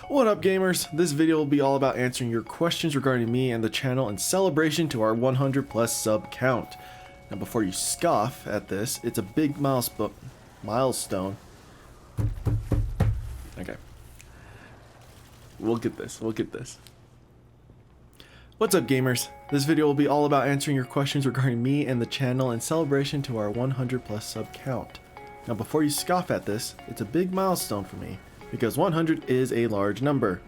What up gamers? This video will be all about answering your questions regarding me and the channel in celebration to our 100 plus sub count. Now before you scoff at this, it's a big milestone. Okay. We'll get this. What's up gamers? This video will be all about answering your questions regarding me and the channel in celebration to our 100 plus sub count. Now before you scoff at this, it's a big milestone for me because 100 is a large number,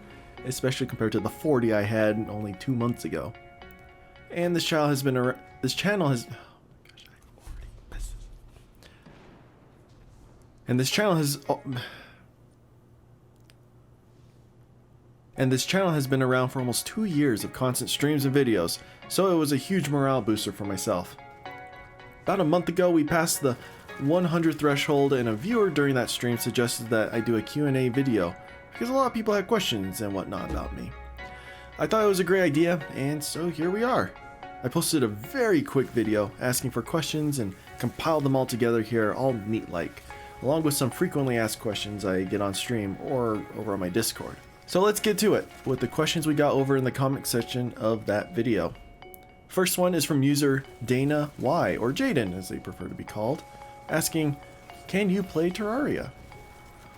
especially compared to the 40 I had only 2 months ago. And this channel has been around for almost 2 years of constant streams and videos, so it was a huge morale booster for myself. About a month ago, we passed the 100 threshold, and a viewer during that stream suggested that I do a Q&A video because a lot of people had questions and whatnot about me. I thought it was a great idea, and so here we are. I posted a very quick video asking for questions and compiled them all together here, all neat-like, along with some frequently asked questions I get on stream or over on my Discord. So let's get to it with the questions we got over in the comment section of that video. First one is from user Dana Y, or Jaden as they prefer to be called, asking, can you play Terraria?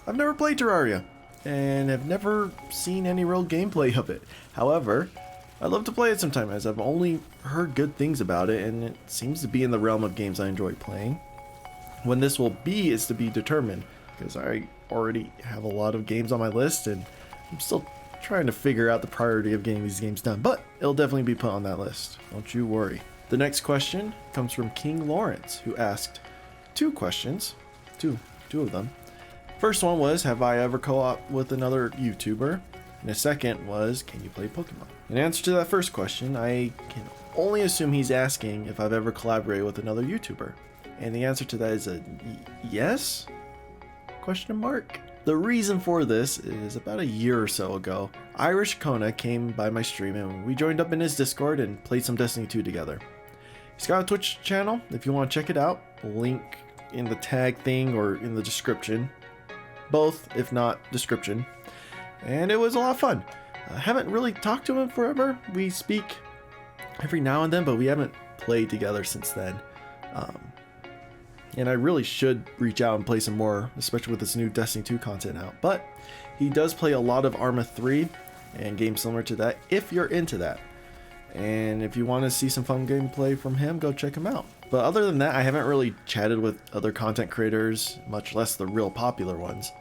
I've never played Terraria and have never seen any real gameplay of it. However, I'd love to play it sometime as I've only heard good things about it and it seems to be in the realm of games I enjoy playing. When this will be is to be determined because I already have a lot of games on my list and I'm still trying to figure out the priority of getting these games done, but it'll definitely be put on that list. Don't you worry. The next question comes from King Lawrence, who asked two questions, two of them. First one was, have I ever co-op with another YouTuber? And the second was, can you play Pokemon? In answer to that first question, I can only assume he's asking if I've ever collaborated with another YouTuber. And the answer to that is a yes? Question mark. The reason for this is about a year or so ago, IrishConnah came by my stream and we joined up in his Discord and played some Destiny 2 together. He's got a Twitch channel if you want to check it out. Link in the tag thing or in the description. Both, if not description. And it was a lot of fun. I haven't really talked to him forever. We speak every now and then, but we haven't played together since then. And I really should reach out and play some more, especially with this new Destiny 2 content out. But he does play a lot of Arma 3 and games similar to that if you're into that. And if you want to see some fun gameplay from him, go check him out. But other than that, I haven't really chatted with other content creators, much less the real popular ones.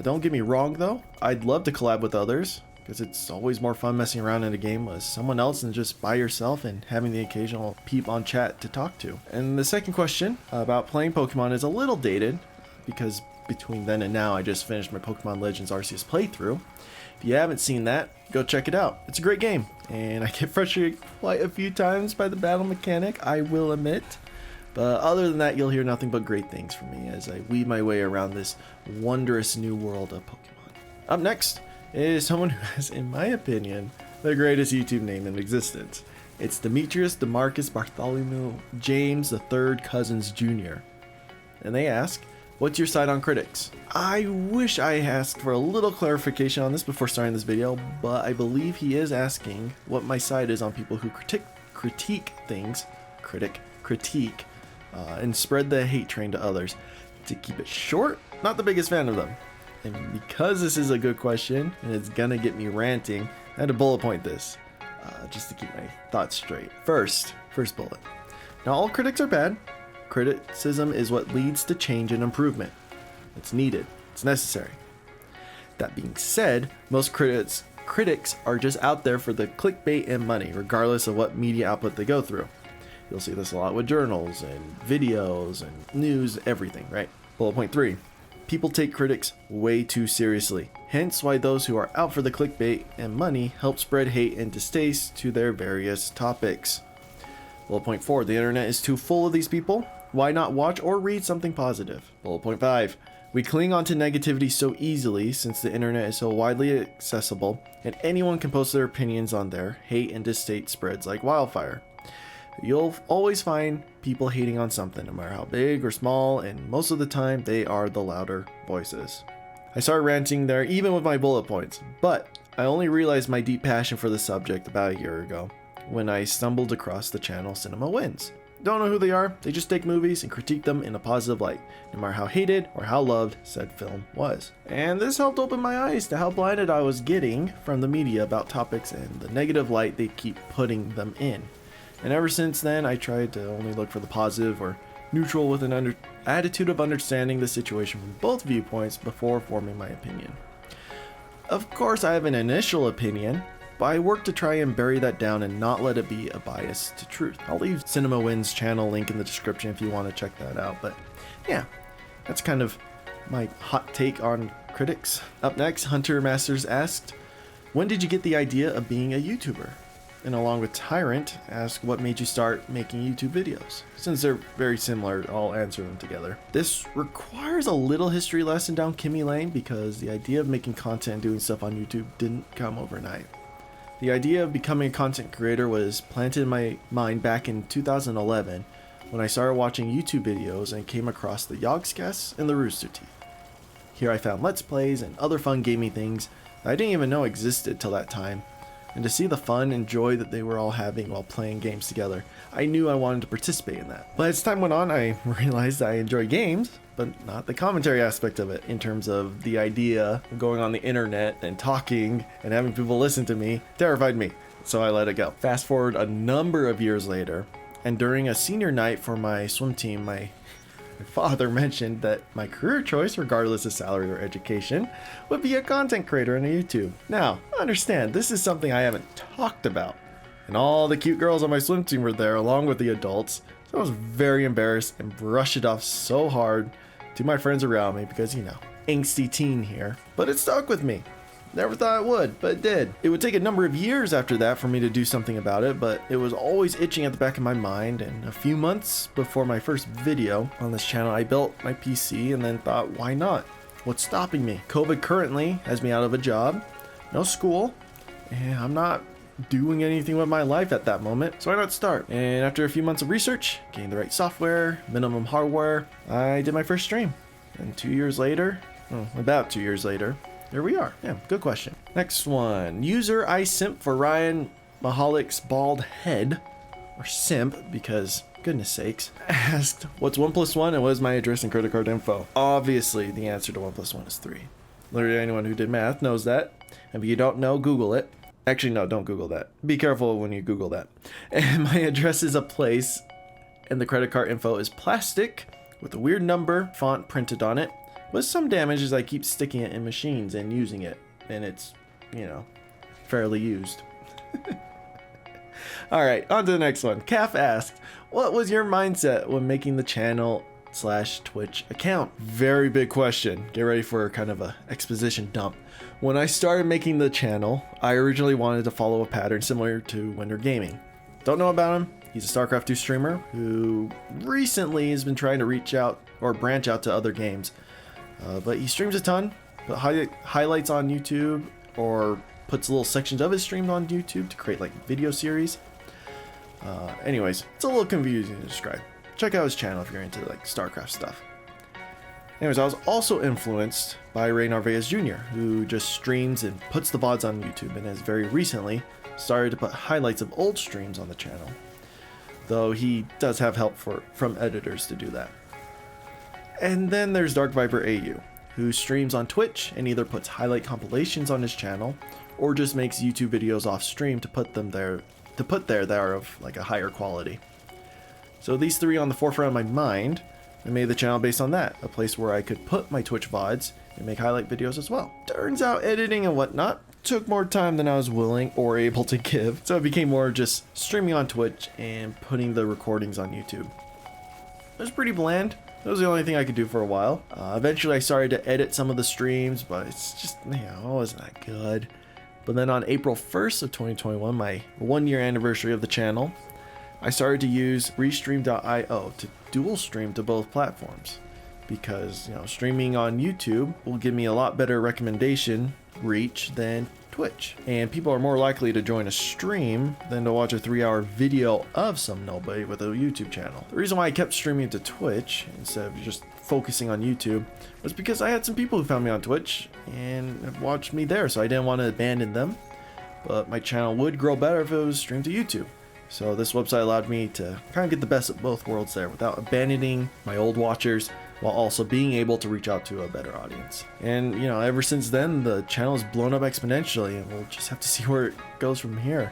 Don't get me wrong though, I'd love to collab with others, because it's always more fun messing around in a game with someone else than just by yourself and having the occasional peep on chat to talk to. And the second question about playing Pokemon is a little dated, because between then and now I just finished my Pokemon Legends Arceus playthrough. If you haven't seen that, go check it out. It's a great game, and I get frustrated quite a few times by the battle mechanic, I will admit. But other than that, you'll hear nothing but great things from me as I weave my way around this wondrous new world of Pokemon. Up next is someone who has, in my opinion, the greatest YouTube name in existence. It's Demetrius DeMarcus Bartholomew James III Cousins Jr. And they ask, what's your side on critics? I wish I asked for a little clarification on this before starting this video, but I believe he is asking what my side is on people who critique things, and spread the hate train to others. To keep it short, not the biggest fan of them. And because this is a good question and it's gonna get me ranting, I had to bullet point this just to keep my thoughts straight. First bullet. Now all critics are bad. Criticism is what leads to change and improvement. It's needed. It's necessary. That being said, most critics are just out there for the clickbait and money, regardless of what media output they go through. You'll see this a lot with journals and videos and news, everything, right? Bullet point 3. People take critics way too seriously, hence why those who are out for the clickbait and money help spread hate and distaste to their various topics. Bullet point 4. The internet is too full of these people. Why not watch or read something positive? Bullet point 5. We cling onto negativity so easily since the internet is so widely accessible and anyone can post their opinions on there. Hate and distaste spreads like wildfire. You'll always find people hating on something, no matter how big or small, and most of the time they are the louder voices. I started ranting there even with my bullet points, but I only realized my deep passion for the subject about a year ago when I stumbled across the channel CinemaWins. Don't know who they are, they just take movies and critique them in a positive light, no matter how hated or how loved said film was. And this helped open my eyes to how blinded I was getting from the media about topics and the negative light they keep putting them in. And ever since then, I tried to only look for the positive or neutral with an attitude of understanding the situation from both viewpoints before forming my opinion. Of course, I have an initial opinion, but I work to try and bury that down and not let it be a bias to truth. I'll leave CinemaWins channel link in the description if you want to check that out, but yeah, that's kind of my hot take on critics. Up next, Hunter Masters asked, when did you get the idea of being a YouTuber? And along with Tyrant, asked what made you start making YouTube videos? Since they're very similar, I'll answer them together. This requires a little history lesson down Kimmy Lane because the idea of making content and doing stuff on YouTube didn't come overnight. The idea of becoming a content creator was planted in my mind back in 2011 when I started watching YouTube videos and came across the Yogscast and the Rooster Teeth. Here I found Let's Plays and other fun gaming things that I didn't even know existed till that time. And to see the fun and joy that they were all having while playing games together, I knew I wanted to participate in that. But as time went on, I realized I enjoy games, but not the commentary aspect of it. In terms of the idea of going on the internet and talking and having people listen to me terrified me, so I let it go. Fast forward a number of years later, and during a senior night for my swim team, my father mentioned that my career choice, regardless of salary or education, would be a content creator on YouTube. Now, understand, this is something I haven't talked about. And all the cute girls on my swim team were there along with the adults, so I was very embarrassed and brushed it off so hard to my friends around me because, you know, angsty teen here. But it stuck with me. Never thought it would, but it did. It would take a number of years after that for me to do something about it, but it was always itching at the back of my mind, and a few months before my first video on this channel, I built my PC and then thought, why not? What's stopping me? COVID currently has me out of a job, no school, and I'm not doing anything with my life at that moment, so why not start? And after a few months of research, getting the right software, minimum hardware, I did my first stream. And 2 years later, about 2 years later, here we are. Yeah, good question. Next one. User I simp for Ryan Mahalik's bald head, or simp because goodness sakes, asked what's 1 + 1 and what is my address and credit card info. Obviously, the answer to 1 + 1 is 3. Literally anyone who did math knows that. And if you don't know, Google it. Actually, no, don't Google that. Be careful when you Google that. And my address is a place, and the credit card info is plastic with a weird number font printed on it, with some damage as I keep sticking it in machines and using it, and it's, you know, fairly used. Alright, on to the next one. Calf asked, what was your mindset when making the channel/Twitch account? Very big question. Get ready for kind of a exposition dump. When I started making the channel, I originally wanted to follow a pattern similar to Winter Gaming. Don't know about him. He's a StarCraft 2 streamer who recently has been trying to reach out or branch out to other games. But he streams a ton, put highlights on YouTube, or puts little sections of his streams on YouTube to create like video series. Anyways, it's a little confusing to describe. Check out his channel if you're into like StarCraft stuff. Anyways, I was also influenced by Ray Narvaez Jr., who just streams and puts the VODs on YouTube and has very recently started to put highlights of old streams on the channel. Though he does have help from editors to do that. And then there's Dark Viper AU, who streams on Twitch and either puts highlight compilations on his channel or just makes YouTube videos off stream to put there that are of like a higher quality. So these three on the forefront of my mind, I made the channel based on that, a place where I could put my Twitch VODs and make highlight videos as well. Turns out editing and whatnot took more time than I was willing or able to give, so it became more just streaming on Twitch and putting the recordings on YouTube. It was pretty bland. That was the only thing I could do for a while. Eventually I started to edit some of the streams, but it's just, you know, it wasn't that good. But then on April 1st of 2021, my 1-year anniversary of the channel, I started to use Restream.io to dual stream to both platforms. Because, you know, streaming on YouTube will give me a lot better recommendation reach than Twitch. And people are more likely to join a stream than to watch a 3-hour video of some nobody with a YouTube channel. The reason why I kept streaming to Twitch instead of just focusing on YouTube was because I had some people who found me on Twitch and have watched me there, so I didn't want to abandon them. But my channel would grow better if it was streamed to YouTube. So this website allowed me to kind of get the best of both worlds there without abandoning my old watchers, while also being able to reach out to a better audience. And you know, ever since then, the channel has blown up exponentially, and we'll just have to see where it goes from here.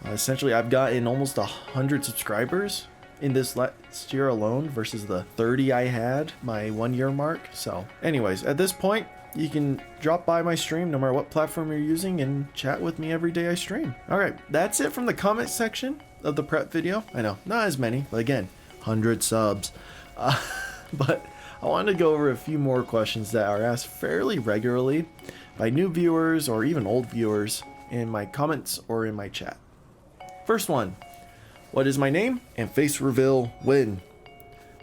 Essentially, I've gotten almost 100 subscribers in this last year alone versus the 30 I had my 1 year mark. So anyways, at this point, you can drop by my stream no matter what platform you're using and chat with me every day I stream. All right, that's it from the comment section of the prep video. I know, not as many, but again, 100 subs. But I wanted to go over a few more questions that are asked fairly regularly by new viewers or even old viewers in my comments or in my chat. First one, what is my name and face reveal when?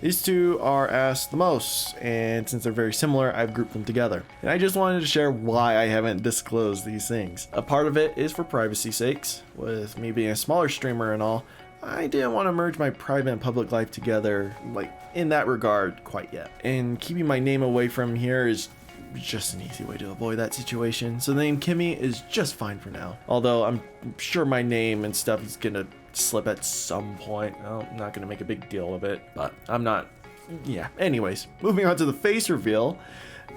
These two are asked the most, and since they're very similar, I've grouped them together. And I just wanted to share why I haven't disclosed these things. A part of it is for privacy sakes. With me being a smaller streamer and all, I didn't want to merge my private and public life together, like in that regard, quite yet. And keeping my name away from here is just an easy way to avoid that situation. So the name Kimmy is just fine for now. Although I'm sure my name and stuff is gonna slip at some point. I'm not gonna make a big deal of it, but I'm not. Yeah. Anyways, moving on to the face reveal.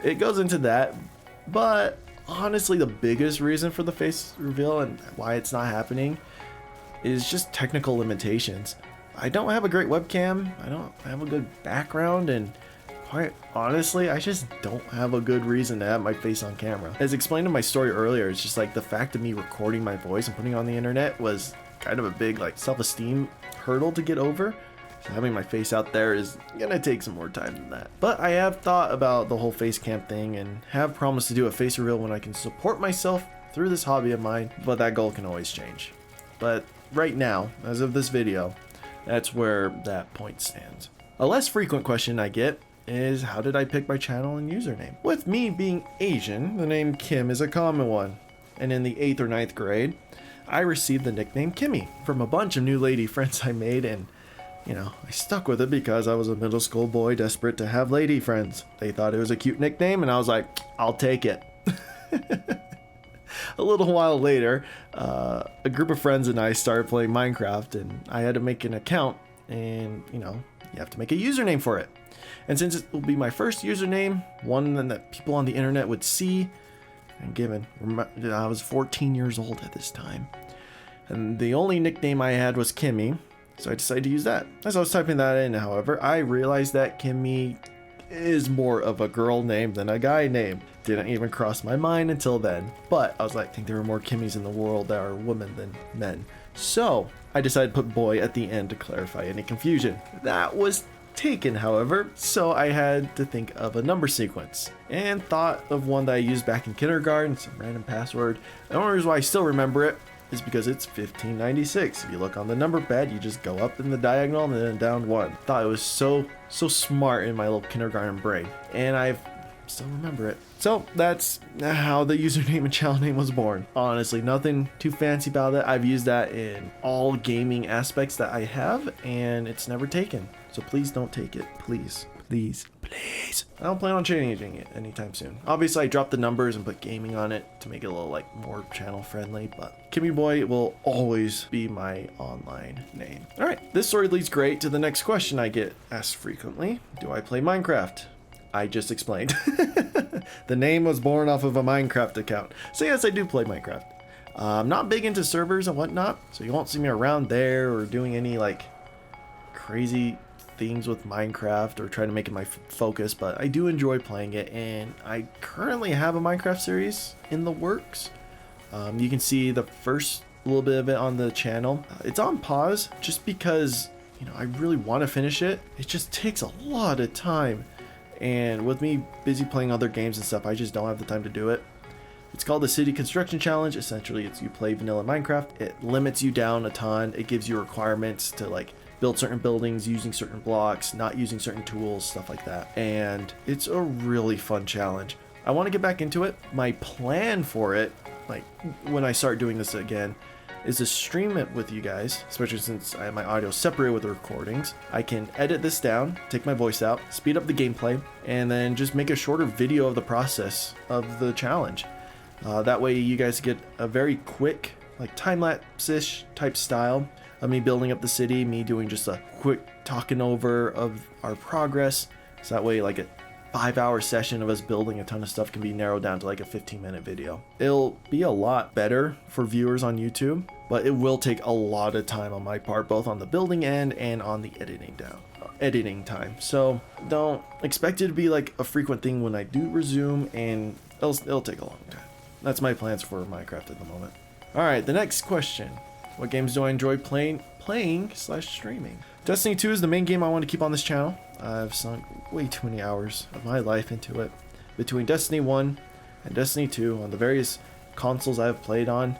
It goes into that, but honestly, the biggest reason for the face reveal and why it's not happening is just technical limitations. I don't have a great webcam. I don't have a good background, and quite honestly, I just don't have a good reason to have my face on camera. As explained in my story earlier, it's just like the fact of me recording my voice and putting it on the internet was kind of a big like self-esteem hurdle to get over. So having my face out there is gonna take some more time than that. But I have thought about the whole face cam thing and have promised to do a face reveal when I can support myself through this hobby of mine, but that goal can always change. But right now, as of this video, that's where that point stands. A less frequent question I get is, how did I pick my channel and username? With me being Asian, the name Kim is a common one. And in the 8th or 9th grade, I received the nickname Kimmy from a bunch of new lady friends I made, and you know, I stuck with it because I was a middle school boy desperate to have lady friends. They thought it was a cute nickname, and I was like, I'll take it. A little while later, a group of friends and I started playing Minecraft, and I had to make an account, and you know, you have to make a username for it. And since it will be my first username, one that people on the internet would see, and given I was 14 years old at this time, and the only nickname I had was Kimmy, so I decided to use that. As I was typing that in, however, I realized that Kimmy is more of a girl name than a guy name. Didn't even cross my mind until then, but I was like, I think there are more Kimmys in the world that are women than men. So I decided to put boy at the end to clarify any confusion. That was taken, however, so I had to think of a number sequence and thought of one that I used back in kindergarten, some random password. The only reason why I still remember it is because it's 1596. If you look on the number pad, you just go up in the diagonal and then down one. Thought it was so smart in my little kindergarten brain, and I still remember it. So that's how the username and channel name was born. Honestly, nothing too fancy about it. I've used that in all gaming aspects that I have, and it's never taken. So please don't take it. Please. I don't plan on changing it anytime soon. Obviously, I dropped the numbers and put gaming on it to make it a little like more channel friendly, but Kimmy Boy will always be my online name. All right, this story leads great to the next question I get asked frequently. Do I play Minecraft? I just explained. The name was born off of a Minecraft account. So yes, I do play Minecraft. I'm not big into servers and whatnot, so you won't see me around there or doing any like crazy things with Minecraft or trying to make it my focus, but I do enjoy playing it, and I currently have a Minecraft series in the works. You can see the first little bit of it on the channel. It's on pause just because, you know, I really want to finish it. It just takes a lot of time, and with me busy playing other games and stuff, I just don't have the time to do it. It's called the City Construction Challenge. Essentially, it's you play vanilla Minecraft. It limits you down a ton. It gives you requirements to like build certain buildings using certain blocks, not using certain tools, stuff like that. And it's a really fun challenge. I want to get back into it. My plan for it, like when I start doing this again, is to stream it with you guys, especially since I have my audio separated with the recordings. I can edit this down, take my voice out, speed up the gameplay, and then just make a shorter video of the process of the challenge. That way you guys get a very quick, like time-lapse-ish type style of me building up the city, me doing just a quick talking over of our progress. So that way like a 5-hour session of us building a ton of stuff can be narrowed down to like a 15-minute video. It'll be a lot better for viewers on YouTube, but it will take a lot of time on my part, both on the building end and on the editing time. So don't expect it to be like a frequent thing when I do resume, and it'll take a long time. That's my plans for Minecraft at the moment. All right, the next question. What games do I enjoy playing/streaming? Destiny 2 is the main game I want to keep on this channel. I've sunk way too many hours of my life into it. Between Destiny 1 and Destiny 2 on the various consoles I've played on,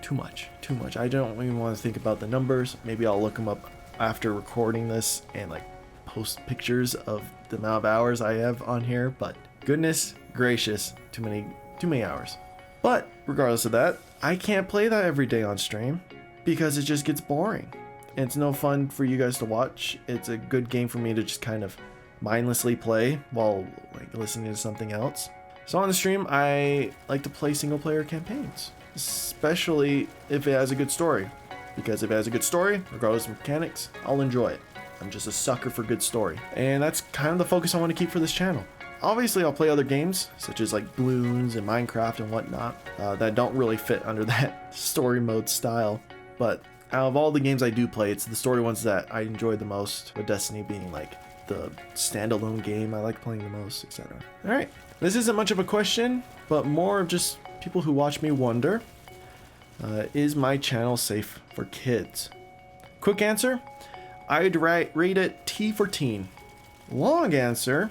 too much. I don't even want to think about the numbers. Maybe I'll look them up after recording this and like post pictures of the amount of hours I have on here, but goodness gracious, too many hours. But regardless of that, I can't play that every day on stream because it just gets boring. It's no fun for you guys to watch. It's a good game for me to just kind of mindlessly play while like listening to something else. So on the stream, I like to play single player campaigns, especially if it has a good story. Because if it has a good story, regardless of mechanics, I'll enjoy it. I'm just a sucker for good story. And that's kind of the focus I want to keep for this channel. Obviously, I'll play other games, such as like Bloons and Minecraft and whatnot, that don't really fit under that story mode style. But out of all the games I do play, it's the story ones that I enjoy the most, with Destiny being like the standalone game I like playing the most, etc. Alright, this isn't much of a question, but more of just people who watch me wonder, is my channel safe for kids? Quick answer, I'd rate it T for teen. Long answer,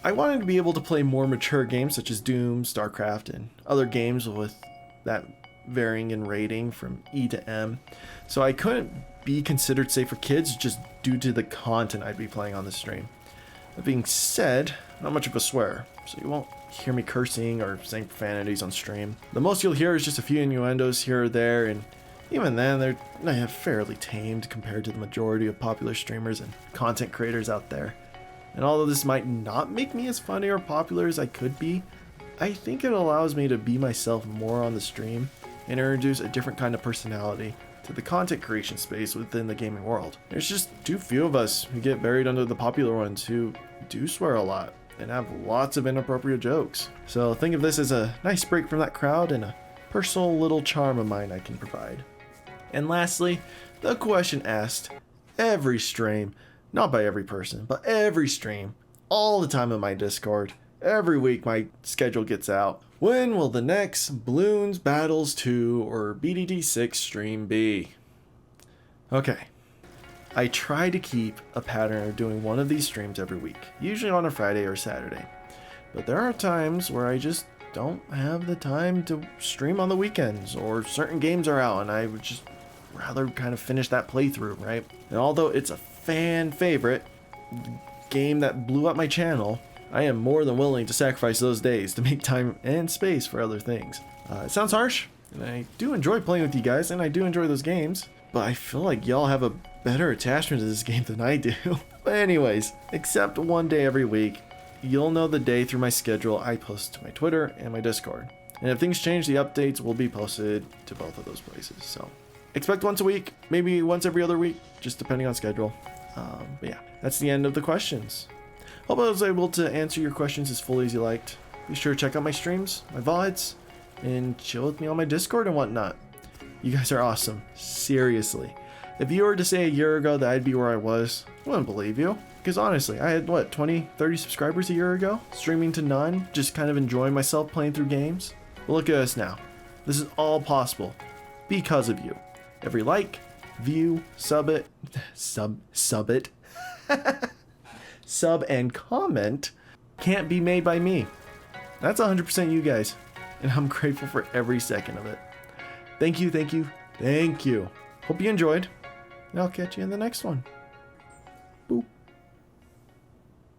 I wanted to be able to play more mature games such as Doom, StarCraft, and other games with that varying in rating from E to M. So I couldn't be considered safe for kids just due to the content I'd be playing on the stream. That being said, not much of a swearer, so you won't hear me cursing or saying profanities on stream. The most you'll hear is just a few innuendos here or there, and even then they're fairly tamed compared to the majority of popular streamers and content creators out there. And although this might not make me as funny or popular as I could be, I think it allows me to be myself more on the stream and introduce a different kind of personality to the content creation space within the gaming world. There's just too few of us who get buried under the popular ones who do swear a lot and have lots of inappropriate jokes. So think of this as a nice break from that crowd and a personal little charm of mine I can provide. And lastly, the question asked every stream, not by every person, but every stream, all the time in my Discord. Every week my schedule gets out. When will the next Bloons Battles 2 or BTD 6 stream be? Okay. I try to keep a pattern of doing one of these streams every week, usually on a Friday or Saturday. But there are times where I just don't have the time to stream on the weekends, or certain games are out and I would just rather kind of finish that playthrough, right? And although it's a fan favorite game that blew up my channel, I am more than willing to sacrifice those days to make time and space for other things. It sounds harsh, and I do enjoy playing with you guys, and I do enjoy those games, but I feel like y'all have a better attachment to this game than I do. But anyways, except one day every week, you'll know the day through my schedule I post to my Twitter and my Discord. And if things change, the updates will be posted to both of those places. So expect once a week, maybe once every other week, just depending on schedule. But yeah, that's the end of the questions. Hope I was able to answer your questions as fully as you liked. Be sure to check out my streams, my VODs, and chill with me on my Discord and whatnot. You guys are awesome. Seriously. If you were to say a year ago that I'd be where I was, I wouldn't believe you. Because honestly, I had, 20, 30 subscribers a year ago? Streaming to none, just kind of enjoying myself playing through games. But look at us now. This is all possible because of you. Every like, view, sub and comment can't be made by me. That's 100% you guys, and I'm grateful for every second of it. Thank you. Hope you enjoyed, and I'll catch you in the next one.